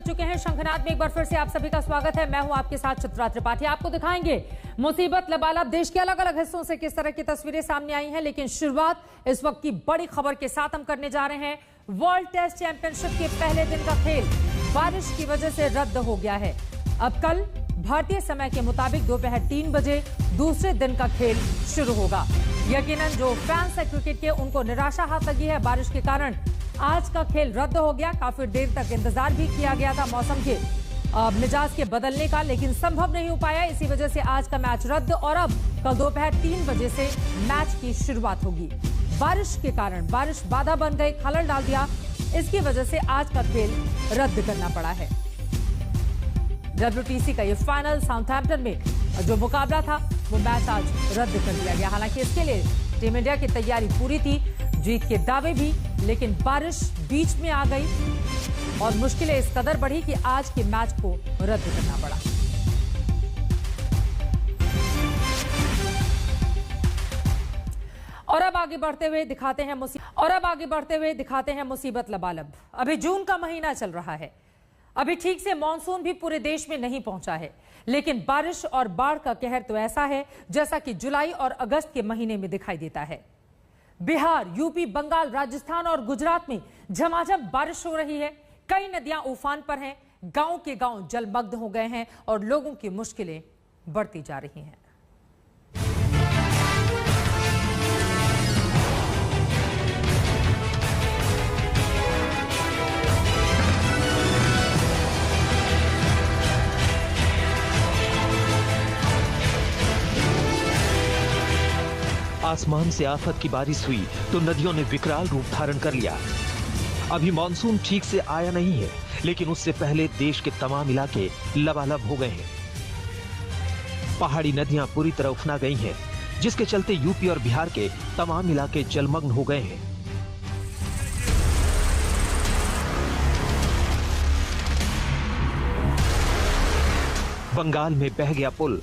चुके हैं शंखनाद में। एक बार फिर से आप सभी का स्वागत है। मैं हूं आपके साथ चित्रा त्रिपाठी। आपको दिखाएंगे मुसीबत लबालब देश के अलग अलग हिस्सों से किस तरह की तस्वीरें सामने आई हैं। लेकिन शुरुआत इस वक्त की बड़ी खबर के साथ हम करने जा रहे हैं। वर्ल्ड टेस्ट चैंपियनशिप के पहले दिन का खेल बारिश की वजह से रद्द हो गया है। अब कल भारतीय समय के मुताबिक दोपहर 3 बजे दूसरे दिन का खेल शुरू होगा। यकीनन जो फैंस है क्रिकेट के, उनको निराशा हाथ लगी है। बारिश के कारण आज का खेल रद्द हो गया। काफी देर तक इंतजार भी किया गया था मौसम के मिजाज के बदलने का, लेकिन संभव नहीं हो पाया। इसी वजह से आज का मैच रद्द और अब कल दोपहर 3 बजे से मैच की शुरुआत होगी। बारिश के कारण बारिश बाधा बन गई, खलल डाल दिया। इसकी वजह से आज का खेल रद्द करना पड़ा है। WTC का ये फाइनल साउथहैम्पटन में जो मुकाबला था वो मैच आज रद्द कर दिया गया। हालांकि इसके लिए टीम इंडिया की तैयारी पूरी थी, जीत के दावे भी, लेकिन बारिश बीच में आ गई और मुश्किलें इस कदर बढ़ी कि आज के मैच को रद्द करना पड़ा। और अब आगे बढ़ते हुए दिखाते हैं मुसीबत लबालब। अभी जून का महीना चल रहा है। अभी ठीक से मॉनसून भी पूरे देश में नहीं पहुंचा है, लेकिन बारिश और बाढ़ का कहर तो ऐसा है जैसा कि जुलाई और अगस्त के महीने में दिखाई देता है। बिहार, यूपी, बंगाल, राजस्थान और गुजरात में झमाझम बारिश हो रही है। कई नदियां उफान पर हैं, गांव के गांव जलमग्न हो गए हैं और लोगों की मुश्किलें बढ़ती जा रही हैं। आसमान से आफत की बारिश हुई तो नदियों ने विकराल रूप धारण कर लिया। अभी मॉनसून ठीक से आया नहीं है, लेकिन उससे पहले देश के तमाम इलाके लबालब हो गए हैं। पहाड़ी नदियां पूरी तरह उफना गई हैं, जिसके चलते यूपी और बिहार के तमाम इलाके जलमग्न हो गए हैं। बंगाल में बह गया पुल।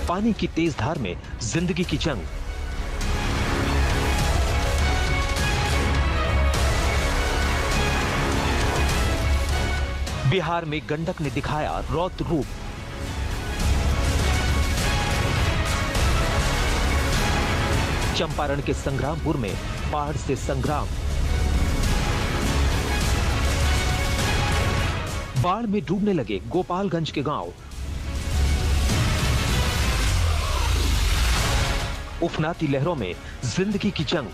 पानी की तेज धार में जिंदगी की जंग। बिहार में गंडक ने दिखाया रौद्र रूप। चंपारण के संग्रामपुर में बाढ़ से संग्राम। बाढ़ में डूबने लगे गोपालगंज के गांव। उफनाती लहरों में जिंदगी की जंग।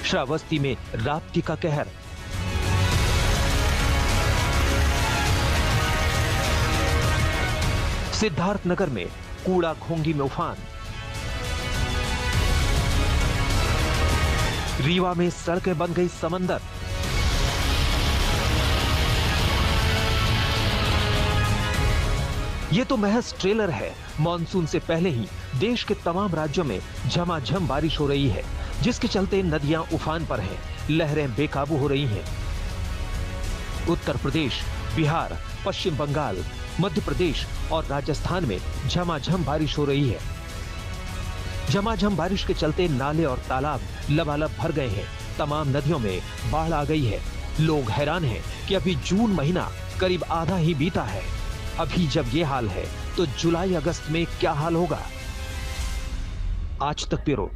श्रावस्ती में राप्ती का कहर। सिद्धार्थनगर में कूड़ा घोंगी में उफान। रीवा में सड़कें बन गई समंदर। ये तो महज ट्रेलर है। मॉनसून से पहले ही देश के तमाम राज्यों में झमाझम बारिश हो रही है, जिसके चलते नदियां उफान पर हैं, लहरें बेकाबू हो रही हैं। उत्तर प्रदेश, बिहार, पश्चिम बंगाल, मध्य प्रदेश और राजस्थान में झमाझम बारिश हो रही है। झमाझम बारिश के चलते नाले और तालाब लबालब भर गए हैं। तमाम नदियों में बाढ़ आ गई है। लोग हैरान हैं कि अभी जून महीना करीब आधा ही बीता है। अभी जब ये हाल है तो जुलाई अगस्त में क्या हाल होगा? आज तक ब्यूरो।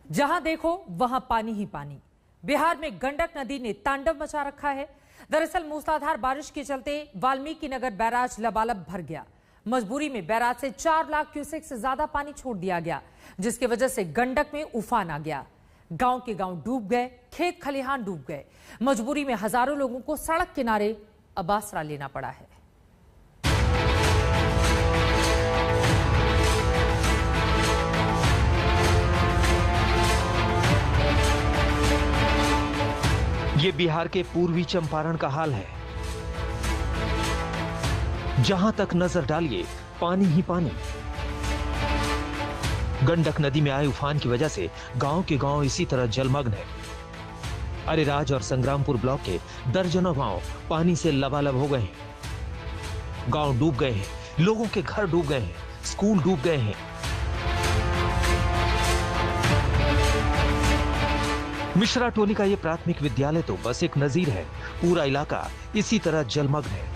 जहां देखो वहां पानी ही पानी। बिहार में गंडक नदी ने तांडव मचा रखा है। दरअसल मूसलाधार बारिश के चलते वाल्मीकि नगर बैराज लबालब भर गया। मजबूरी में बैराज से 4 लाख क्यूसेक से ज्यादा पानी छोड़ दिया गया, जिसकी वजह से गंडक में उफान आ गया। गांव के गांव डूब गए, खेत खलिहान डूब गए। मजबूरी में हजारों लोगों को सड़क किनारे अब आसरा लेना पड़ा है। ये बिहार के पूर्वी चंपारण का हाल है। जहां तक नजर डालिए पानी ही पानी। गंडक नदी में आए उफान की वजह से गांव के गांव इसी तरह जलमग्न है। अरेराज और संग्रामपुर ब्लॉक के दर्जनों गांव पानी से लबालब हो गए हैं। गांव डूब गए हैं, लोगों के घर डूब गए हैं, स्कूल डूब गए हैं। मिश्रा टोली का यह प्राथमिक विद्यालय तो बस एक नजीर है, पूरा इलाका इसी तरह जलमग्न है।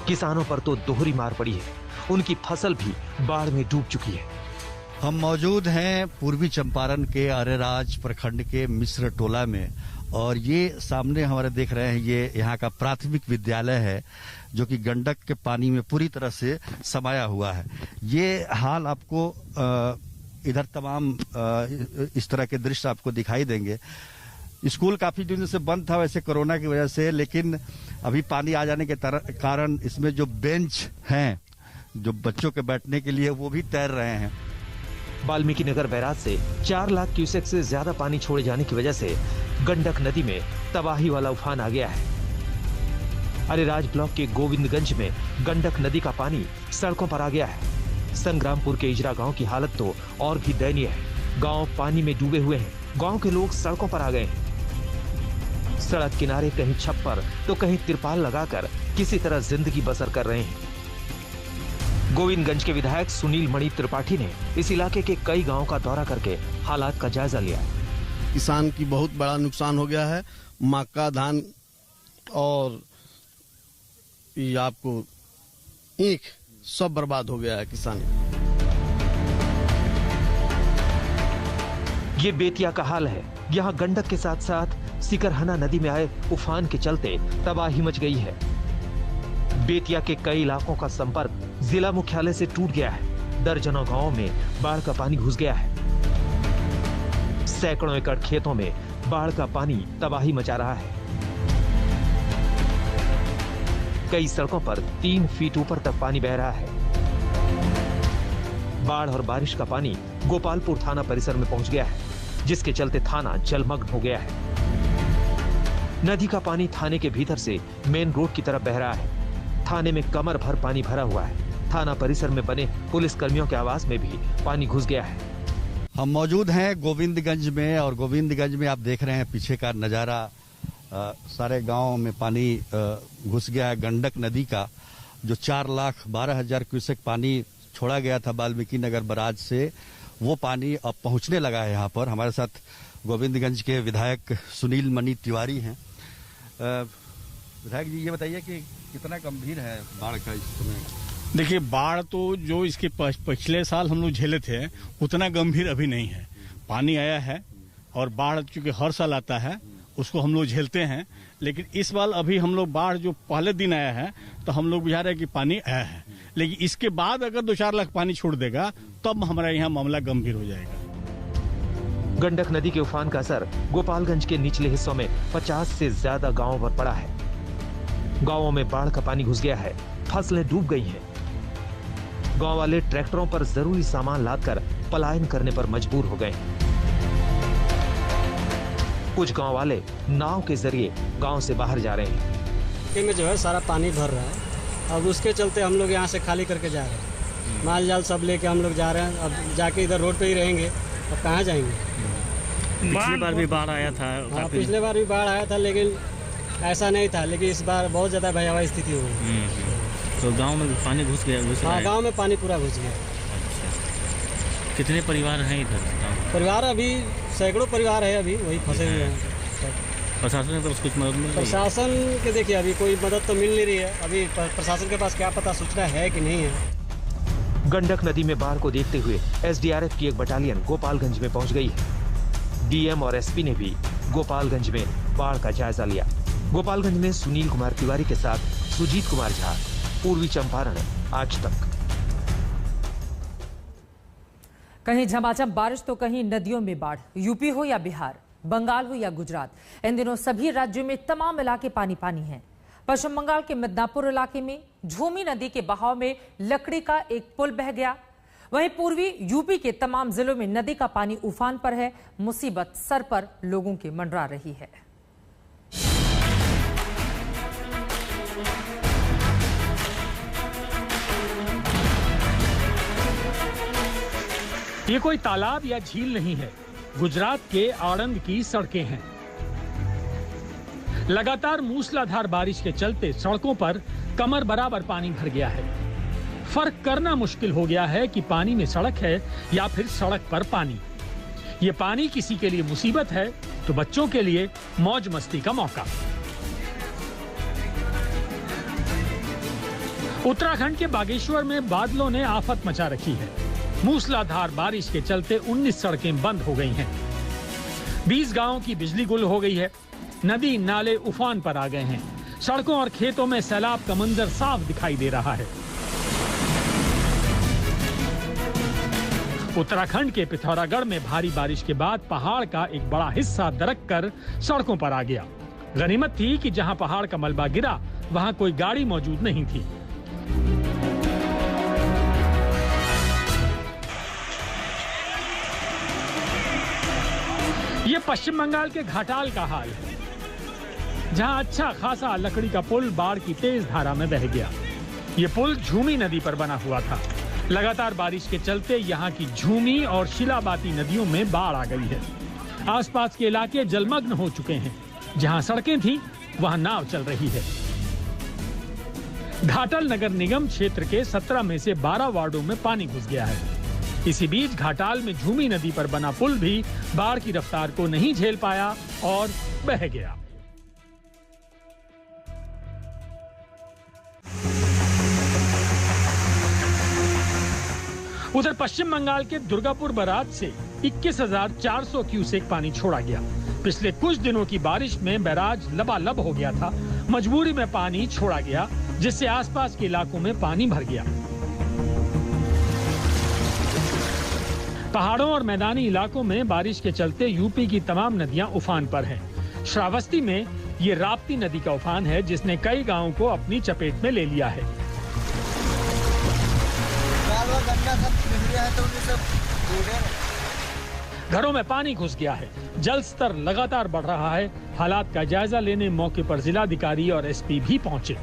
किसानों पर तो दोहरी मार पड़ी है, उनकी फसल भी बाढ़ में डूब चुकी है। हम मौजूद हैं पूर्वी चंपारण के अरेराज प्रखंड के मिश्र टोला में, और ये सामने हमारे देख रहे हैं, ये यहाँ का प्राथमिक विद्यालय है जो कि गंडक के पानी में पूरी तरह से समाया हुआ है। ये हाल आपको इधर तमाम इस तरह के दृश्य आपको दिखाई देंगे। स्कूल काफी दिनों से बंद था वैसे कोरोना की वजह से, लेकिन अभी पानी आ जाने के कारण इसमें जो बेंच हैं जो बच्चों के बैठने के लिए, वो भी तैर रहे हैं। वाल्मीकि नगर बैराज से 4 लाख क्यूसेक से ज्यादा पानी छोड़े जाने की वजह से गंडक नदी में तबाही वाला उफान आ गया है। अरेराज ब्लॉक के गोविंदगंज में गंडक नदी का पानी सड़कों पर आ गया है। संग्रामपुर के इजरा गांव की हालत तो और भी दयनीय है। गांव पानी में डूबे हुए हैं, गांव के लोग सड़कों पर आ गए हैं। सड़क किनारे कहीं छप्पर तो कहीं तिरपाल लगाकर किसी तरह जिंदगी बसर कर रहे हैं। गोविंदगंज के विधायक सुनील मणि त्रिपाठी ने इस इलाके के कई गांवों का दौरा करके हालात का जायजा लिया। किसान की बहुत बड़ा नुकसान हो गया है। मक्का, धान और ये आपको ईख सब बर्बाद हो गया है किसान। ये बेतिया का हाल है। यहाँ गंडक के साथ साथ सिकरहना नदी में आए उफान के चलते तबाही मच गई है। बेतिया के कई इलाकों का संपर्क जिला मुख्यालय से टूट गया है। दर्जनों गांवों में बाढ़ का पानी घुस गया है। सैकड़ों एकड़ खेतों में बाढ़ का पानी तबाही मचा रहा है। कई सड़कों पर 3 फीट ऊपर तक पानी बह रहा है। बाढ़ और बारिश का पानी गोपालपुर थाना परिसर में पहुंच गया है, जिसके चलते थाना जलमग्न हो गया है। नदी का पानी थाने के भीतर से मेन रोड की तरफ बह रहा है। थाने में कमर भर पानी भरा हुआ है। थाना परिसर में बने पुलिस कर्मियों के आवास में भी पानी घुस गया है। हम मौजूद हैं गोविंदगंज में, और गोविंदगंज में आप देख रहे हैं पीछे का नजारा। सारे गांव में पानी घुस गया है। गंडक नदी का जो 4,12,000 क्यूसेक पानी छोड़ा गया था वाल्मीकि नगर बैराज से, वो पानी अब पहुंचने लगा है यहाँ पर। हमारे साथ गोविंदगंज के विधायक सुनील मणि तिवारी हैं। विधायक जी, ये बताइए कि कितना गंभीर है बाढ़ का इस समय? देखिए, बाढ़ तो जो इसके पिछले साल हम लोग झेले थे उतना गंभीर अभी नहीं है। पानी आया है और बाढ़ चूंकि हर साल आता है उसको हम लोग झेलते हैं, लेकिन इस बार अभी हम लोग बाढ़ जो पहले दिन आया है तो हम लोग बुझा रहे हैं कि पानी आया है, लेकिन इसके बाद अगर 2-4 लाख पानी छोड़ देगा तब हमारा यहाँ मामला गंभीर हो जाएगा। गंडक नदी के उफान का असर गोपालगंज के निचले हिस्सों में 50 से ज्यादा गांवों पर पड़ा है। गांवों में बाढ़ का पानी घुस गया है, फसलें डूब गई हैं। गांव वाले ट्रैक्टरों पर जरूरी सामान लादकर पलायन करने पर मजबूर हो गए। कुछ गांव वाले नाव के जरिए गांव से बाहर जा रहे हैं। में जो है सारा पानी भर रहा है, अब उसके चलते हम लोग यहाँ से खाली करके जा रहे हैं। माल जाल सब लेके हम लोग जा रहे हैं। अब जाके इधर रोड पे ही रहेंगे, अब कहाँ जाएंगे? पिछली बार भी बाढ़ आया था। हाँ, पिछले बार भी बाढ़ आया था, लेकिन ऐसा नहीं था। लेकिन इस बार बहुत ज्यादा भयावह स्थिति हो गई। तो गांव में पानी घुस गया? हाँ, गांव में पानी पूरा घुस गया। अच्छा, कितने परिवार हैं इधर? परिवार अभी सैकड़ों परिवार है, अभी वही फंसे हुए हैं। प्रशासन ने तो कुछ मदद मिल रही है? प्रशासन के देखिए अभी कोई मदद तो मिल नहीं रही है। अभी प्रशासन के पास क्या पता सूचना है कि नहीं है। गंडक नदी में बाढ़ को देखते हुए एसडीआरएफ की एक बटालियन गोपालगंज में पहुंच गई है। डीएम और एसपी ने भी गोपालगंज में बाढ़ का जायजा लिया। गोपालगंज में सुनील कुमार तिवारी के साथ सुजीत कुमार झा, पूर्वी चंपारण, आज तक। कहीं झमाझम बारिश तो कहीं नदियों में बाढ़। यूपी हो या बिहार, बंगाल हो या गुजरात, इन दिनों सभी राज्यों में तमाम इलाके पानी पानी हैं। पश्चिम बंगाल के मिदनापुर इलाके में झूमी नदी के बहाव में लकड़ी का एक पुल बह गया। वहीं पूर्वी यूपी के तमाम जिलों में नदी का पानी उफान पर है। मुसीबत सर पर लोगों के मंडरा रही है। ये कोई तालाब या झील नहीं है, गुजरात के आणंद की सड़कें हैं। लगातार मूसलाधार बारिश के चलते सड़कों पर कमर बराबर पानी भर गया है। फर्क करना मुश्किल हो गया है कि पानी में सड़क है या फिर सड़क पर पानी। ये पानी किसी के लिए मुसीबत है तो बच्चों के लिए मौज मस्ती का मौका। उत्तराखंड के बागेश्वर में बादलों ने आफत मचा रखी है। मूसलाधार बारिश के चलते 19 सड़कें बंद हो गई हैं। 20 गांवों की बिजली गुल हो गई है। नदी नाले उफान पर आ गए हैं। सड़कों और खेतों में सैलाब का मंजर साफ दिखाई दे रहा है। उत्तराखंड के पिथौरागढ़ में भारी बारिश के बाद पहाड़ का एक बड़ा हिस्सा दरक कर सड़कों पर आ गया। गनीमत थी कि जहां पहाड़ का मलबा गिरा वहां कोई गाड़ी मौजूद नहीं थी। ये पश्चिम बंगाल के घाटाल का हाल है, जहां अच्छा खासा लकड़ी का पुल बाढ़ की तेज धारा में बह गया। ये पुल झूमी नदी पर बना हुआ था। लगातार बारिश के चलते यहां की झूमी और शिलाबाती नदियों में बाढ़ आ गई है। आसपास के इलाके जलमग्न हो चुके हैं। जहां सड़कें थीं, वहां नाव चल रही है। घाटल नगर निगम क्षेत्र के 17 में से 12 वार्डों में पानी घुस गया है। इसी बीच घाटाल में झूमी नदी पर बना पुल भी बाढ़ की रफ्तार को नहीं झेल पाया और बह गया। उधर पश्चिम बंगाल के दुर्गापुर बराज से 21,400 क्यूसेक पानी छोड़ा गया। पिछले कुछ दिनों की बारिश में बैराज लबालब हो गया था। मजबूरी में पानी छोड़ा गया, जिससे आसपास के इलाकों में पानी भर गया। पहाड़ों और मैदानी इलाकों में बारिश के चलते यूपी की तमाम नदियां उफान पर हैं। श्रावस्ती में ये राप्ती नदी का उफान है, जिसने कई गांवों को अपनी चपेट में ले लिया है। घरों में पानी घुस गया है। जल स्तर लगातार बढ़ रहा है। हालात का जायजा लेने मौके पर जिलाधिकारी और एसपी भी पहुंचे।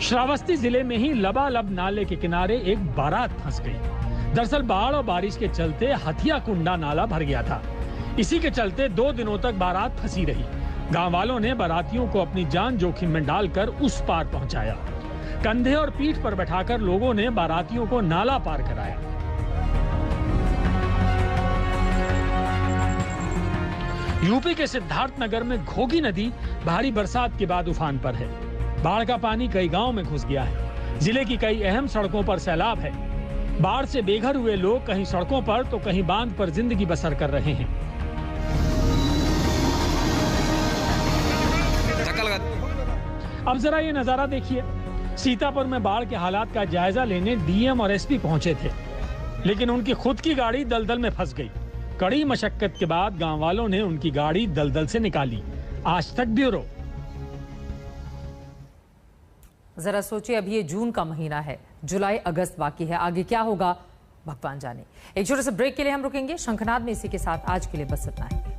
श्रावस्ती जिले में ही लबालब नाले के किनारे एक बारात फंस गई। दरअसल बाढ़ और बारिश के चलते हथिया कुंडा नाला भर गया था। इसी के चलते 2 दिनों तक बारात फंसी रही। गांव वालों ने बारातियों को अपनी जान जोखिम में डालकर उस पार पहुंचाया। कंधे और पीठ पर बैठाकर लोगों ने बारातियों को नाला पार कराया। यूपी के सिद्धार्थनगर में घोगी नदी भारी बरसात के बाद उफान पर है। बाढ़ का पानी कई गांवों में घुस गया है। जिले की कई अहम सड़कों पर सैलाब है। बाढ़ से बेघर हुए लोग कहीं सड़कों पर तो कहीं बांध पर जिंदगी बसर कर रहे हैं। अब जरा ये नजारा देखिए। सीतापुर में बाढ़ के हालात का जायजा लेने डीएम और एसपी पहुंचे थे, लेकिन उनकी खुद की गाड़ी दलदल में फंस गई। कड़ी मशक्कत के बाद गांव वालों ने उनकी गाड़ी दलदल से निकाली। आज तक ब्यूरो। जरा सोचिए, अभी ये जून का महीना है, जुलाई अगस्त बाकी है। आगे क्या होगा भगवान जाने। एक छोटे से ब्रेक के लिए हम रुकेंगे। शंखनाद में इसी के साथ आज के लिए बस इतना है।